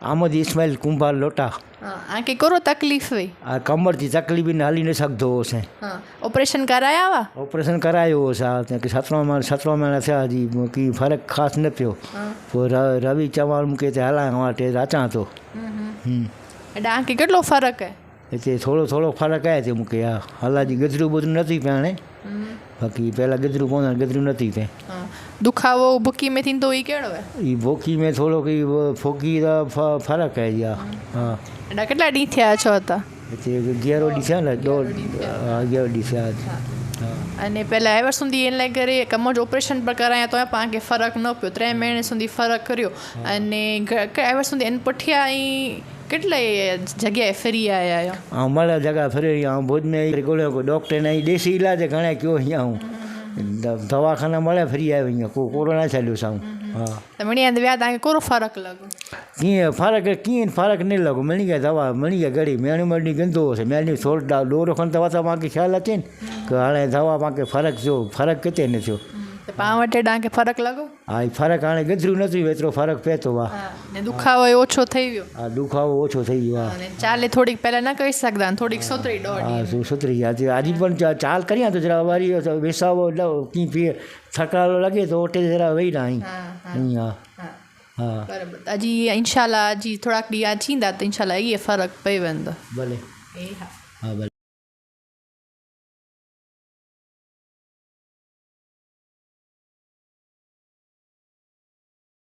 आमद इस्माइल कुंभार लोटा आंखे करो तकलीफ़ हुई आ कमर जी तकलीफ़ ने हली न सकदो होसि ऑपरेशन कराया हुआ ऑपरेशन करायो होसि कि 7वां महीना थिया जी की फ़र्क़ु ख़ासि न पियो पोइ रवि चवाण मूंखे हिते हलाइण वाटे अचां थो एॾा आंखे केतिरो फ़र्क़ु आहे हिते थोरो फ़र्क़ु आहे हिते मूंखे हा हला जी गिदरियूं बुदरियूं नथी पिए हाणे बाक़ी पहिला गिदरियूं पवंदा गिदरियूं नथी पिए दुखावो बुकी में थींदो ई कहिड़ो आहे ई बोकी में थोरो की फोकी त फ़र्क़ु आहे जी हा एॾा केतिरा ॾींहं थिया छो त हिते 11 ॾींहं थिया न 11 ॾींहं थिया अने પહેલાં એવર સુધી એને કરે કમર ઓપરેશન પર કરાયા તો પાકે ફરક ન પ્યો 3 મહિને સુધી ફરક કર્યો અને એવર સુધી એને પઠિયા ई કેટલા જગ્યાએ ફરી આયા આયો અમારા જગા ફરી ભુજ में डॉक्टर ने देसी इलाज घणा कयो અહીંયા હું दवाखाना મળે ફરી આવ્યો અહીંયા કોરોના ચાલ્યો સાવ હા મણી વ્યા તને કોરો ફરક લાગો कीअं फ़र्क़ु न लॻो मिली गया दवा मिली गया घड़ी मेणी मणी गंदो हुओसीं मेणी थोरो ॾोरो खनि दवा त मूंखे ख़्यालु अचे की हाणे दवा मूंखे फ़र्क़ु थियो फ़र्क़ु किथे न थियो त पाण वटि तव्हांखे फ़र्क़ु लॻो हा फ़र्क़ु हाणे गिदरियूं न थी एतिरो फ़र्क़ु पए थो दुखावो ओछो થઈ वियो हा दुखावो ओछो થઈ ગયો હા ચાલે થોડીક પહેલાં ન કરી શકતા થોડીક સુધરી હા સુધરી આજે પણ ચાલ કરી તો જરા વારી બેસાવો કી પીએ થકાલો લાગે તો ઓટે જરા વહી रहा અહીંયા હા બરાબર હજી ઇન્શાલ્લાહ હજી થોડાક ॾींहं थींदा त इनशाला इहे फ़र्क़ु पई वेंदो भले हा हा भले।